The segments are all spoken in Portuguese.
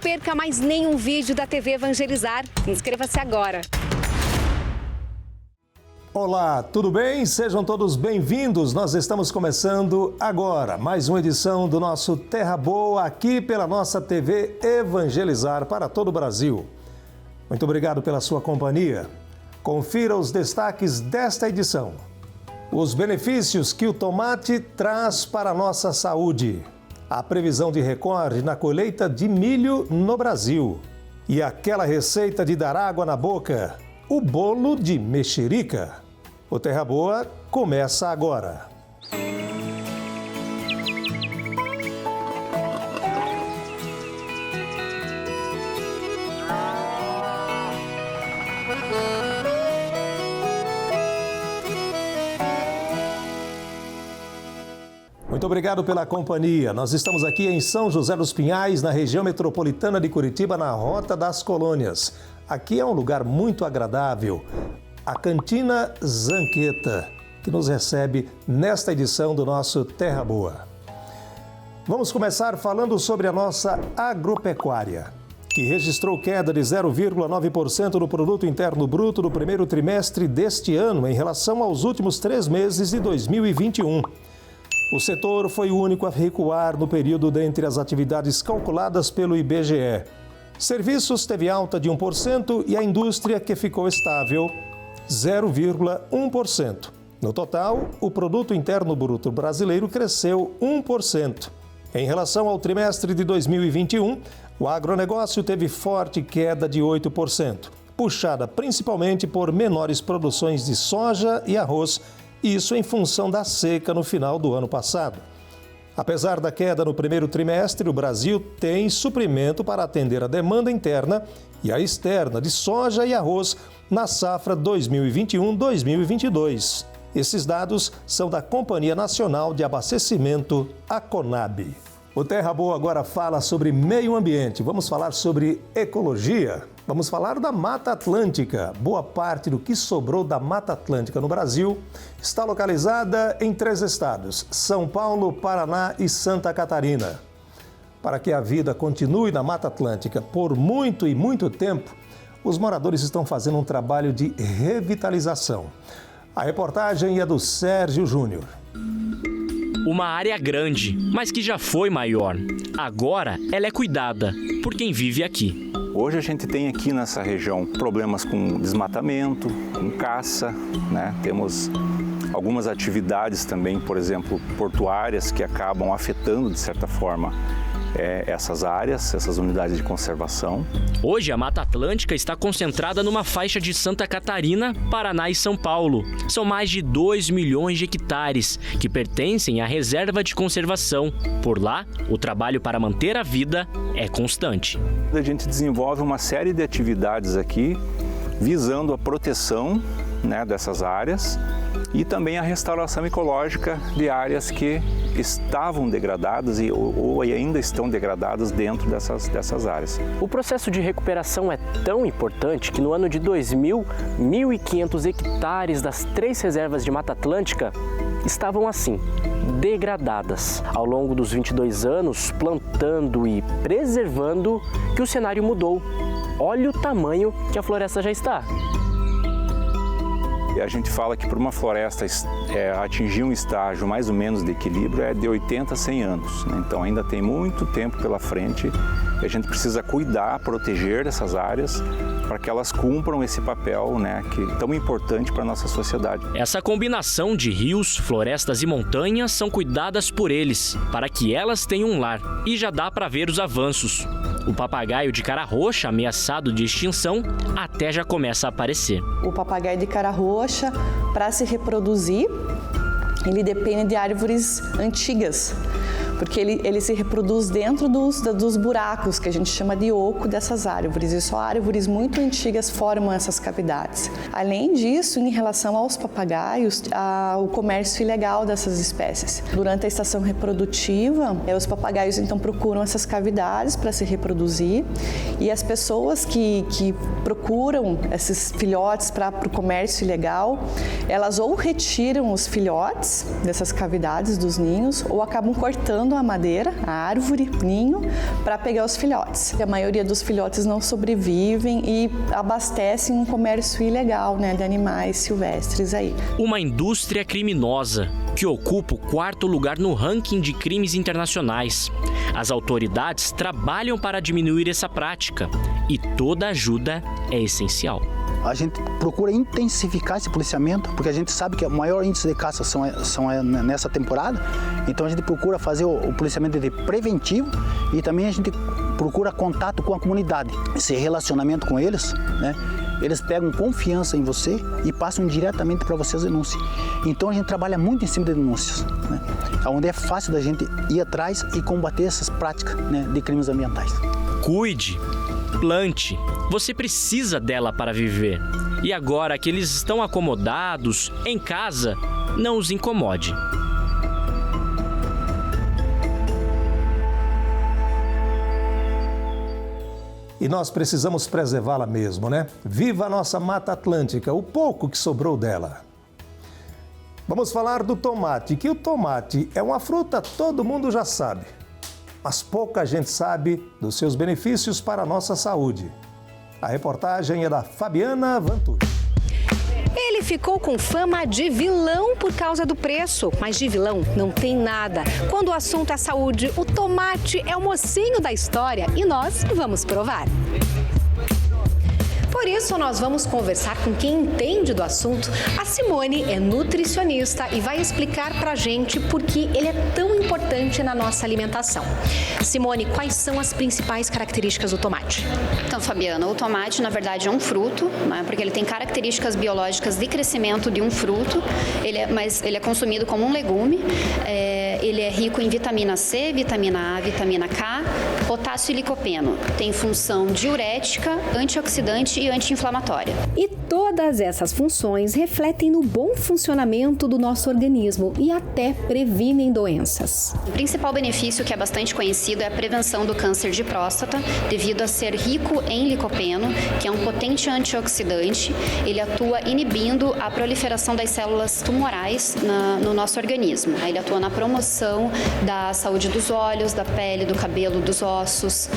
perca mais nenhum vídeo da TV Evangelizar. Inscreva-se agora. Olá, tudo bem? Sejam todos bem-vindos. Nós estamos começando agora mais uma edição do nosso Terra Boa aqui pela nossa TV Evangelizar para todo o Brasil. Muito obrigado pela sua companhia. Confira os destaques desta edição. Os benefícios que o tomate traz para a nossa saúde. A previsão de recorde na colheita de milho no Brasil. E aquela receita de dar água na boca. O bolo de mexerica. O Terra Boa começa agora. Muito obrigado pela companhia. Nós estamos aqui em São José dos Pinhais, na região metropolitana de Curitiba, na Rota das Colônias. Aqui é um lugar muito agradável, a Cantina Zanqueta, que nos recebe nesta edição do nosso Terra Boa. Vamos começar falando sobre a nossa agropecuária, que registrou queda de 0,9% no Produto Interno Bruto no primeiro trimestre deste ano em relação aos últimos 3 meses de 2021. O setor foi o único a recuar no período dentre as atividades calculadas pelo IBGE. Serviços teve alta de 1% e a indústria que ficou estável, 0,1%. No total, o Produto Interno Bruto brasileiro cresceu 1%. Em relação ao trimestre de 2021, o agronegócio teve forte queda de 8%, puxada principalmente por menores produções de soja e arroz, isso em função da seca no final do ano passado. Apesar da queda no primeiro trimestre, o Brasil tem suprimento para atender a demanda interna e a externa de soja e arroz na safra 2021-2022. Esses dados são da Companhia Nacional de Abastecimento, a Conab. O Terra Boa agora fala sobre meio ambiente. Vamos falar sobre ecologia. Vamos falar da Mata Atlântica. Boa parte do que sobrou da Mata Atlântica no Brasil está localizada em 3 estados: São Paulo, Paraná e Santa Catarina. Para que a vida continue na Mata Atlântica por muito e muito tempo, os moradores estão fazendo um trabalho de revitalização. A reportagem é do Sérgio Júnior. Uma área grande, mas que já foi maior. Agora ela é cuidada por quem vive aqui. Hoje a gente tem aqui nessa região problemas com desmatamento, com caça, né? Temos algumas atividades também, por exemplo, portuárias, que acabam afetando, de certa forma, essas áreas, essas unidades de conservação. Hoje a Mata Atlântica está concentrada numa faixa de Santa Catarina, Paraná e São Paulo. São mais de 2 milhões de hectares que pertencem à reserva de conservação. Por lá, o trabalho para manter a vida é constante. A gente desenvolve uma série de atividades aqui visando a proteção, né, dessas áreas e também a restauração ecológica de áreas que estavam degradadas ou ainda estão degradadas dentro dessas áreas. O processo de recuperação é tão importante que no ano de 2000, 1.500 hectares das 3 reservas de Mata Atlântica estavam assim, degradadas. Ao longo dos 22 anos, plantando e preservando, que o cenário mudou. Olha o tamanho que a floresta já está. E a gente fala que para uma floresta atingir um estágio mais ou menos de equilíbrio é de 80 a 100 anos. Né? Então ainda tem muito tempo pela frente e a gente precisa cuidar, proteger essas áreas para que elas cumpram esse papel, né, que é tão importante para a nossa sociedade. Essa combinação de rios, florestas e montanhas são cuidadas por eles, para que elas tenham um lar. E já dá para ver os avanços. O papagaio de cara roxa, ameaçado de extinção, até já começa a aparecer. O papagaio de cara roxa, para se reproduzir, ele depende de árvores antigas, porque ele se reproduz dentro dos buracos, que a gente chama de oco dessas árvores, e só árvores muito antigas formam essas cavidades. Além disso, em relação aos papagaios, o comércio ilegal dessas espécies. Durante a estação reprodutiva, os papagaios então procuram essas cavidades para se reproduzir, e as pessoas que procuram esses filhotes para o comércio ilegal, elas ou retiram os filhotes dessas cavidades dos ninhos, ou acabam cortando atravessando a madeira, a árvore, ninho, para pegar os filhotes. A maioria dos filhotes não sobrevivem e abastecem um comércio ilegal, né, de animais silvestres aí. Uma indústria criminosa que ocupa o 4º lugar no ranking de crimes internacionais. As autoridades trabalham para diminuir essa prática e toda ajuda é essencial. A gente procura intensificar esse policiamento, porque a gente sabe que o maior índice de caça são nessa temporada. Então a gente procura fazer o policiamento preventivo e também a gente procura contato com a comunidade. Esse relacionamento com eles, né? Eles pegam confiança em você e passam diretamente para você as denúncias. Então a gente trabalha muito em cima de denúncias, né? Onde é fácil da gente ir atrás e combater essas práticas, né, de crimes ambientais. Cuide, plante. Você precisa dela para viver. E agora que eles estão acomodados em casa, não os incomode. E nós precisamos preservá-la mesmo, né? Viva a nossa Mata Atlântica, o pouco que sobrou dela. Vamos falar do tomate, que o tomate é uma fruta, todo mundo já sabe. Mas pouca gente sabe dos seus benefícios para a nossa saúde. A reportagem é da Fabiana Vantucci. Ele ficou com fama de vilão por causa do preço, mas de vilão não tem nada. Quando o assunto é saúde, o tomate é o mocinho da história e nós vamos provar. Por isso, nós vamos conversar com quem entende do assunto. A Simone é nutricionista e vai explicar pra gente por que ele é tão importante na nossa alimentação. Simone, quais são as principais características do tomate? Então, Fabiana, o tomate, na verdade, é um fruto, né, porque ele tem características biológicas de crescimento de um fruto, mas ele é consumido como um legume. Ele é rico em vitamina C, vitamina A, vitamina K, potássio e licopeno. Tem função diurética, antioxidante e anti-inflamatória. E todas essas funções refletem no bom funcionamento do nosso organismo e até previnem doenças. O principal benefício, que é bastante conhecido, é a prevenção do câncer de próstata, devido a ser rico em licopeno, que é um potente antioxidante. Ele atua inibindo a proliferação das células tumorais no nosso organismo. Ele atua na promoção da saúde dos olhos, da pele, do cabelo, dos ossos,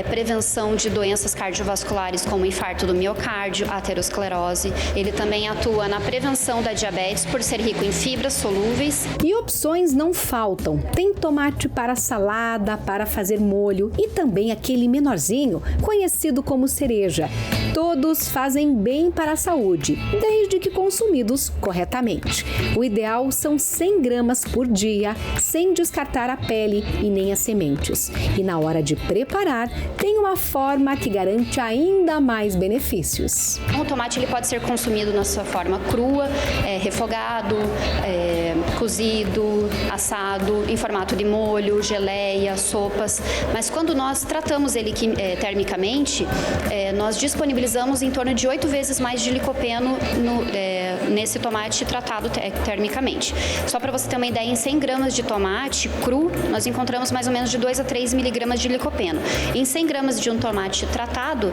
prevenção de doenças cardiovasculares como infarto do miocárdio, aterosclerose. Ele também atua na prevenção da diabetes por ser rico em fibras solúveis. E opções não faltam. Tem tomate para salada, para fazer molho e também aquele menorzinho, conhecido como cereja. Todos fazem bem para a saúde, desde que consumidos corretamente. O ideal são 100 gramas por dia, sem descartar a pele e nem as sementes. E na hora de preparar, tem uma forma que garante ainda mais benefícios. O tomate ele pode ser consumido na sua forma crua, refogado, cozido, assado, em formato de molho, geleia, sopas. Mas quando nós tratamos ele termicamente, nós disponibilizamos em torno de 8 vezes mais de licopeno nesse tomate tratado termicamente. Só para você ter uma ideia, em 100 gramas de tomate cru, nós encontramos mais ou menos de 2 a 3 miligramas de licopeno. Em 100 gramas de um tomate tratado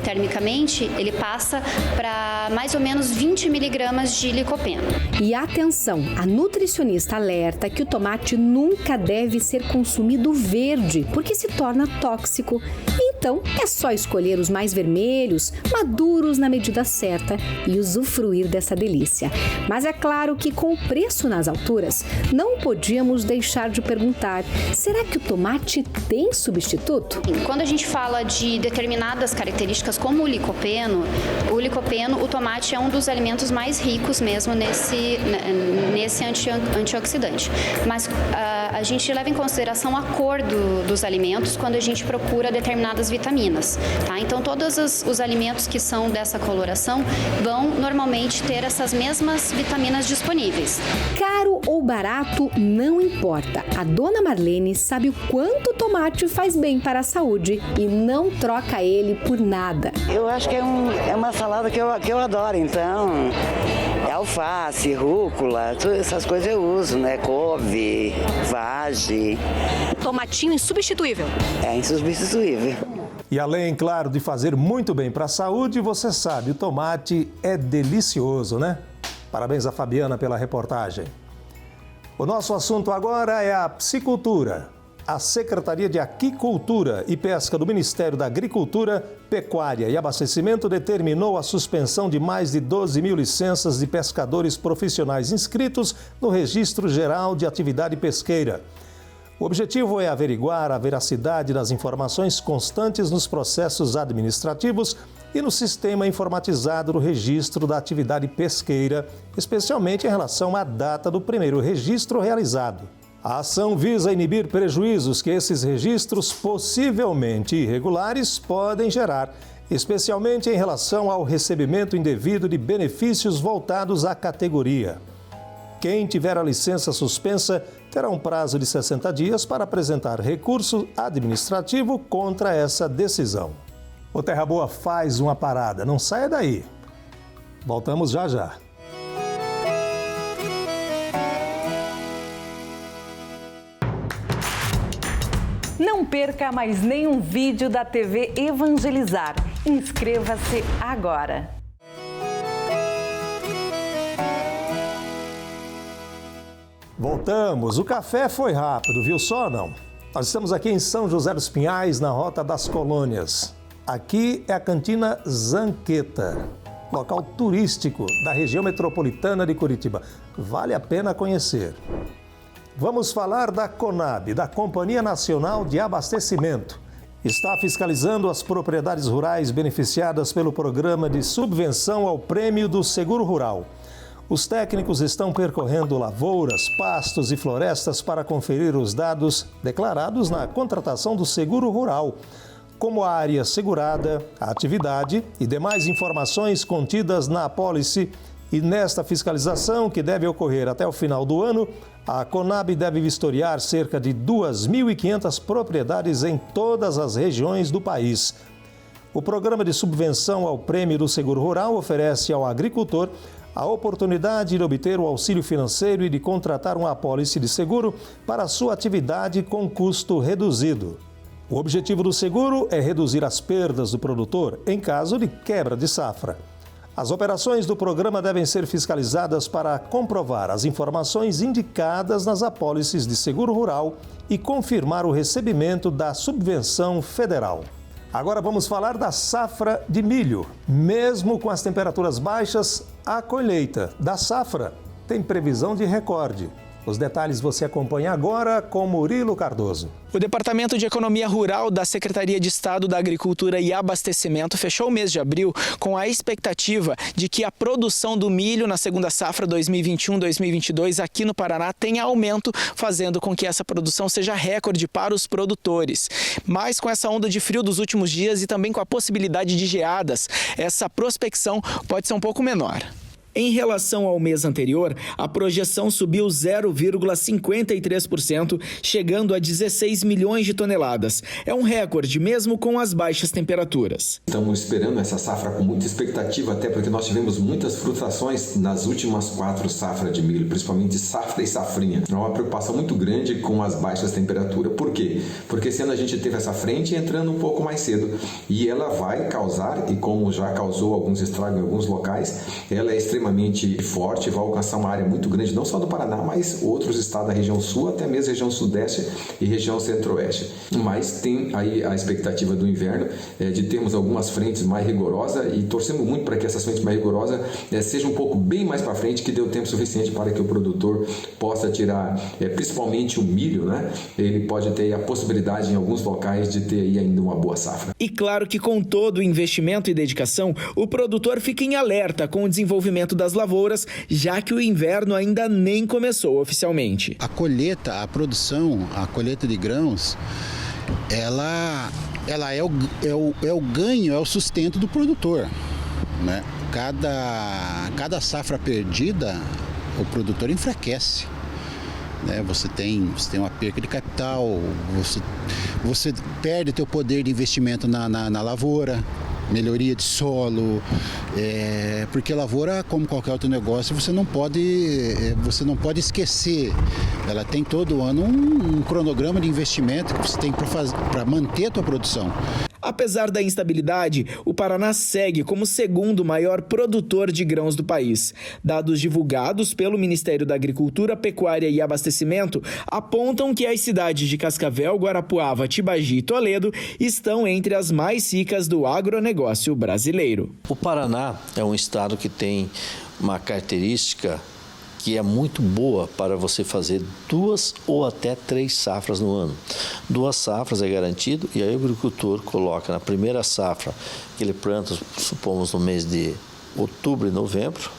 termicamente, ele passa para mais ou menos 20 miligramas de licopeno. E atenção, a nutricionista alerta que o tomate nunca deve ser consumido verde, porque se torna tóxico. Então, é só escolher os mais vermelhos, maduros na medida certa e usufruir dessa delícia. Mas é claro que com o preço nas alturas, não podíamos deixar de perguntar, será que o tomate tem substituto? Quando a gente fala de determinadas características como o licopeno, o tomate é um dos alimentos mais ricos mesmo nesse antioxidante. Mas a gente leva em consideração a cor dos alimentos quando a gente procura determinadas vitaminas, tá? Então, todos os alimentos que são dessa coloração vão normalmente ter essas mesmas vitaminas disponíveis. Caro ou barato, não importa. A dona Marlene sabe o quanto o tomate faz bem para a saúde e não troca ele por nada. Eu acho que é uma salada que eu adoro, então... alface, rúcula, todas essas coisas eu uso, né? Couve, vagem. Tomatinho insubstituível. É insubstituível. E além, claro, de fazer muito bem para a saúde, você sabe, o tomate é delicioso, né? Parabéns a Fabiana pela reportagem. O nosso assunto agora é a piscicultura. A Secretaria de Aquicultura e Pesca do Ministério da Agricultura, Pecuária e Abastecimento determinou a suspensão de mais de 12 mil licenças de pescadores profissionais inscritos no Registro Geral de Atividade Pesqueira. O objetivo é averiguar a veracidade das informações constantes nos processos administrativos e no sistema informatizado do registro da atividade pesqueira, especialmente em relação à data do primeiro registro realizado. A ação visa inibir prejuízos que esses registros possivelmente irregulares podem gerar, especialmente em relação ao recebimento indevido de benefícios voltados à categoria. Quem tiver a licença suspensa terá um prazo de 60 dias para apresentar recurso administrativo contra essa decisão. O Terra Boa faz uma parada, não saia daí. Voltamos já já. Não perca mais nenhum vídeo da TV Evangelizar. Inscreva-se agora. Voltamos. O café foi rápido, viu só não? Nós estamos aqui em São José dos Pinhais, na Rota das Colônias. Aqui é a Cantina Zanqueta, local turístico da região metropolitana de Curitiba. Vale a pena conhecer. Vamos falar da CONAB, da Companhia Nacional de Abastecimento. Está fiscalizando as propriedades rurais beneficiadas pelo programa de subvenção ao prêmio do Seguro Rural. Os técnicos estão percorrendo lavouras, pastos e florestas para conferir os dados declarados na contratação do seguro rural, como a área segurada, a atividade e demais informações contidas na apólice. E nesta fiscalização, que deve ocorrer até o final do ano, a CONAB deve vistoriar cerca de 2.500 propriedades em todas as regiões do país. O programa de subvenção ao prêmio do Seguro Rural oferece ao agricultor a oportunidade de obter o auxílio financeiro e de contratar uma apólice de seguro para sua atividade com custo reduzido. O objetivo do seguro é reduzir as perdas do produtor em caso de quebra de safra. As operações do programa devem ser fiscalizadas para comprovar as informações indicadas nas apólices de seguro rural e confirmar o recebimento da subvenção federal. Agora vamos falar da safra de milho. Mesmo com as temperaturas baixas, a colheita da safra tem previsão de recorde. Os detalhes você acompanha agora com Murilo Cardoso. O Departamento de Economia Rural da Secretaria de Estado da Agricultura e Abastecimento fechou o mês de abril com a expectativa de que a produção do milho na segunda safra 2021-2022 aqui no Paraná tenha aumento, fazendo com que essa produção seja recorde para os produtores. Mas com essa onda de frio dos últimos dias e também com a possibilidade de geadas, essa prospecção pode ser um pouco menor. Em relação ao mês anterior, a projeção subiu 0,53%, chegando a 16 milhões de toneladas. É um recorde, mesmo com as baixas temperaturas. Estamos esperando essa safra com muita expectativa, até porque nós tivemos muitas frustrações nas últimas 4 safras de milho, principalmente safra e safrinha. É uma preocupação muito grande com as baixas temperaturas. Por quê? Porque esse ano a gente teve essa frente entrando um pouco mais cedo e ela vai causar, e como já causou alguns estragos em alguns locais, ela é extremamente forte, vai alcançar uma área muito grande, não só do Paraná, mas outros estados da região sul, até mesmo região sudeste e região centro-oeste. Mas tem aí a expectativa do inverno de termos algumas frentes mais rigorosas e torcemos muito para que essas frentes mais rigorosas sejam um pouco bem mais para frente, que dê o tempo suficiente para que o produtor possa tirar, principalmente o milho, né? Ele pode ter a possibilidade em alguns locais de ter aí ainda uma boa safra. E claro que com todo o investimento e dedicação, o produtor fica em alerta com o desenvolvimento das lavouras, já que o inverno ainda nem começou oficialmente. A colheita, a produção, a colheita de grãos, ela é o ganho, é o sustento do produtor, né? Cada safra perdida, o produtor enfraquece. Você tem uma perca de capital, você perde teu poder de investimento na lavoura, melhoria de solo, Porque lavoura, como qualquer outro negócio, você não pode esquecer. Ela tem todo ano um cronograma de investimento que você tem para manter a tua produção. Apesar da instabilidade, o Paraná segue como o segundo maior produtor de grãos do país. Dados divulgados pelo Ministério da Agricultura, Pecuária e Abastecimento apontam que as cidades de Cascavel, Guarapuava, Tibagi e Toledo estão entre as mais ricas do agronegócio brasileiro. O Paraná é um estado que tem uma característica que é muito boa para você fazer 2 ou até 3 safras no ano. 2 safras é garantido e aí o agricultor coloca na primeira safra que ele planta, supomos no mês de outubro e novembro,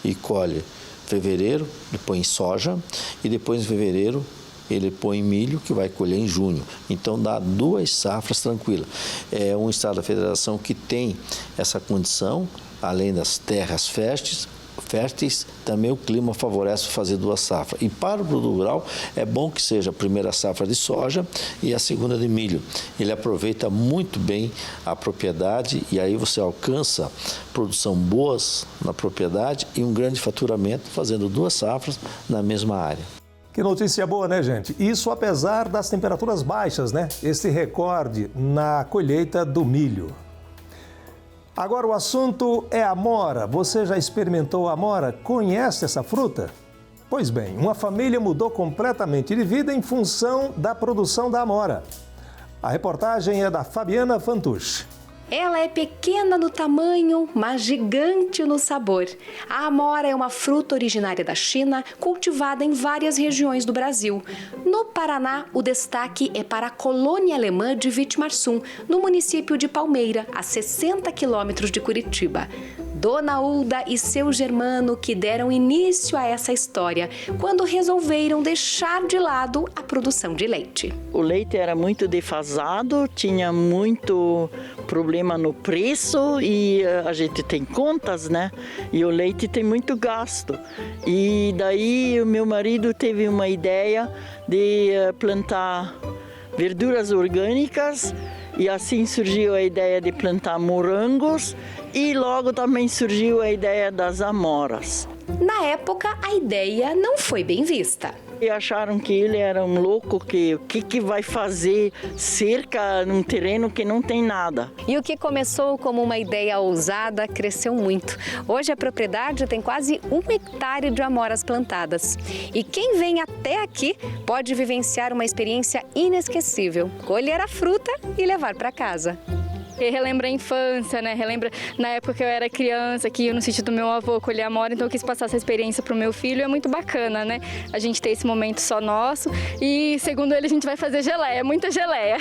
e colhe em fevereiro, ele põe soja e depois em fevereiro ele põe milho, que vai colher em junho. Então dá 2 safras tranquilas. É um estado da federação que tem essa condição, além das terras férteis, também o clima favorece fazer 2 safras. E para o produtor rural é bom que seja a primeira safra de soja e a segunda de milho. Ele aproveita muito bem a propriedade e aí você alcança produção boas na propriedade e um grande faturamento fazendo 2 safras na mesma área. Que notícia boa, né, gente? Isso apesar das temperaturas baixas, né? Esse recorde na colheita do milho. Agora o assunto é a amora. Você já experimentou a amora? Conhece essa fruta? Pois bem, uma família mudou completamente de vida em função da produção da amora. A reportagem é da Fabiana Fantucci. Ela é pequena no tamanho, mas gigante no sabor. A amora é uma fruta originária da China, cultivada em várias regiões do Brasil. No Paraná, o destaque é para a colônia alemã de Vitimarsum, no município de Palmeira, a 60 quilômetros de Curitiba. Dona Hulda e seu Germano que deram início a essa história quando resolveram deixar de lado a produção de leite. O leite era muito defasado, tinha muito problema no preço e a gente tem contas, né? E o leite tem muito gasto. E daí o meu marido teve uma ideia de plantar verduras orgânicas e assim surgiu a ideia de plantar morangos e logo também surgiu a ideia das amoras. Na época, a ideia não foi bem vista. E acharam que ele era um louco, que o que vai fazer cerca num terreno que não tem nada. E o que começou como uma ideia ousada cresceu muito. Hoje a propriedade tem quase 1 hectare de amoras plantadas. E quem vem até aqui pode vivenciar uma experiência inesquecível, colher a fruta e levar para casa. E relembra a infância, né? Relembra na época que eu era criança, que ia no sítio do meu avô colher amora, então eu quis passar essa experiência pro meu filho. É muito bacana, né? A gente ter esse momento só nosso e, segundo ele, a gente vai fazer geleia, muita geleia.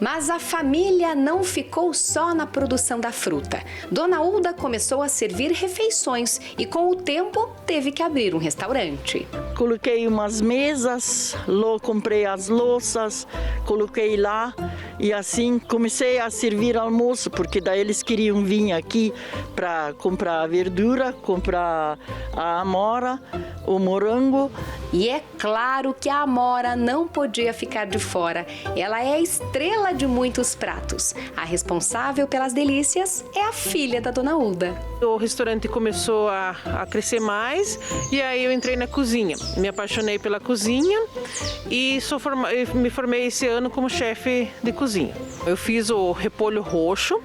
Mas a família não ficou só na produção da fruta. Dona Hulda começou a servir refeições e, com o tempo, teve que abrir um restaurante. Coloquei umas mesas, comprei as louças, coloquei lá e assim comecei a servir almoço, porque daí eles queriam vir aqui para comprar a verdura, comprar a amora, o morango. E é claro que a amora não podia ficar de fora. Ela é a estrela de muitos pratos. A responsável pelas delícias é a filha da Dona Hulda. O restaurante começou a crescer mais e aí eu entrei na cozinha. Me apaixonei pela cozinha e me formei esse ano como chefe de cozinha. Eu fiz o repolho roxo,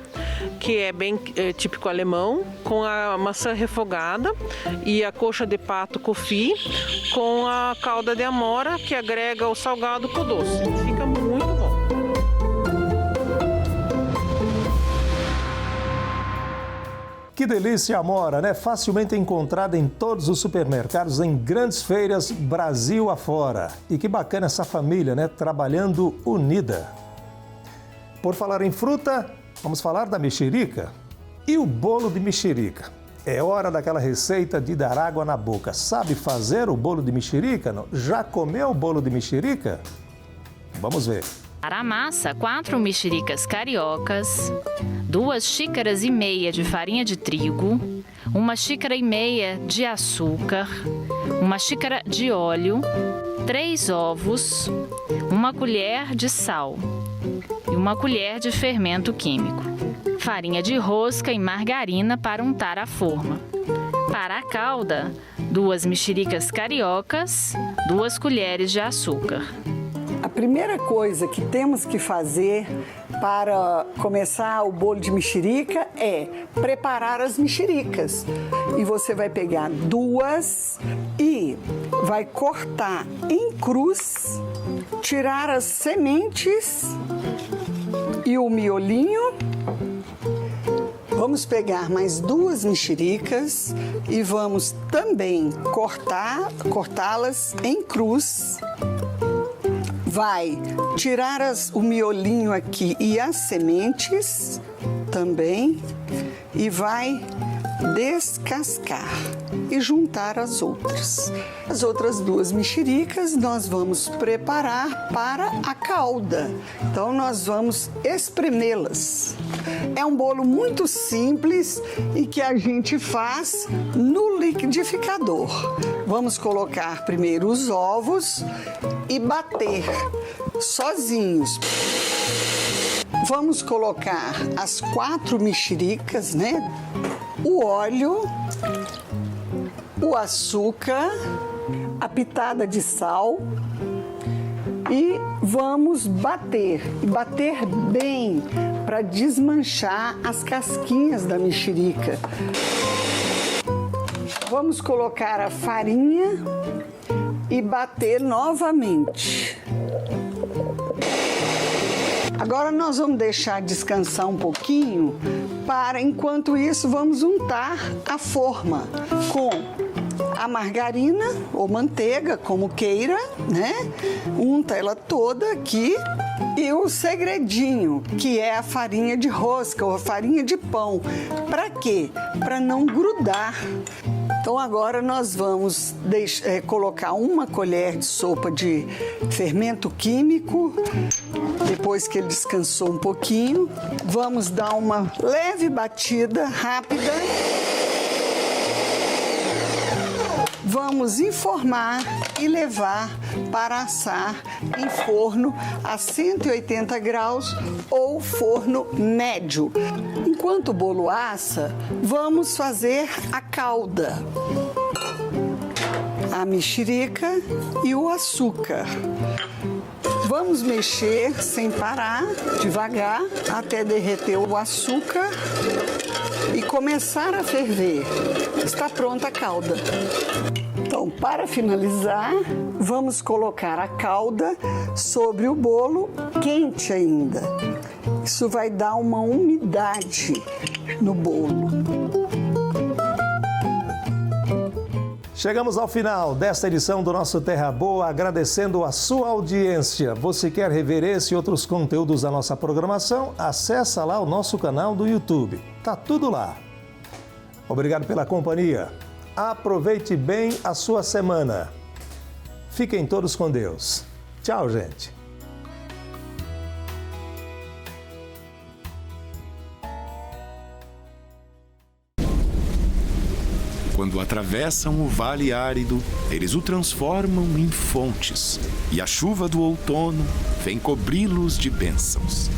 que é bem típico alemão, com a maçã refogada e a coxa de pato confit, com a calda de amora, que agrega o salgado com o doce. Fica muito bom. Que delícia a amora, né? Facilmente encontrada em todos os supermercados, em grandes feiras, Brasil afora. E que bacana essa família, né? Trabalhando unida. Por falar em fruta, vamos falar da mexerica. E o bolo de mexerica? É hora daquela receita de dar água na boca. Sabe fazer o bolo de mexerica? Não? Já comeu o bolo de mexerica? Vamos ver. Para a massa, 4 mexericas cariocas, 2,5 xícaras de farinha de trigo, 1,5 xícara de açúcar, 1 xícara de óleo, 3 ovos, 1 colher de sal e 1 colher de fermento químico. farinha de rosca e margarina para untar a forma. Para a calda, 2 mexericas cariocas, 2 colheres de açúcar. A primeira coisa que temos que fazer para começar o bolo de mexerica é preparar as mexericas. E você vai pegar 2 e vai cortar em cruz, tirar as sementes e o miolinho. Vamos pegar mais 2 mexericas e vamos também cortá-las em cruz. Vai tirar o miolinho aqui e as sementes também e vai descascar e juntar as outras. As outras 2 mexericas nós vamos preparar para a calda. Então nós vamos espremê-las. É um bolo muito simples e que a gente faz no liquidificador. Vamos colocar primeiro os ovos e bater sozinhos. Vamos colocar as 4 mexericas, né? O óleo, o açúcar, a pitada de sal e vamos bater bem para desmanchar as casquinhas da mexerica. Vamos colocar a farinha e bater novamente. Agora nós vamos deixar descansar um pouquinho enquanto isso, vamos untar a forma com a margarina ou manteiga, como queira, né? Unta ela toda aqui. E o segredinho, que é a farinha de rosca ou a farinha de pão. Para quê? Para não grudar. Então agora nós vamos colocar 1 colher de sopa de fermento químico. Depois que ele descansou um pouquinho, vamos dar uma leve batida rápida. Vamos informar e levar para assar em forno a 180 graus ou forno médio. Enquanto o bolo assa, vamos fazer a calda, a mexerica e o açúcar. Vamos mexer sem parar, devagar, até derreter o açúcar e começar a ferver. Está pronta a calda. Então, para finalizar, vamos colocar a calda sobre o bolo quente ainda. Isso vai dar uma umidade no bolo. Chegamos ao final desta edição do nosso Terra Boa, agradecendo a sua audiência. Você quer rever esse e outros conteúdos da nossa programação? Acessa lá o nosso canal do YouTube. Tá tudo lá. Obrigado pela companhia. Aproveite bem a sua semana. Fiquem todos com Deus. Tchau, gente. Quando atravessam o vale árido, eles o transformam em fontes, e a chuva do outono vem cobri-los de bênçãos.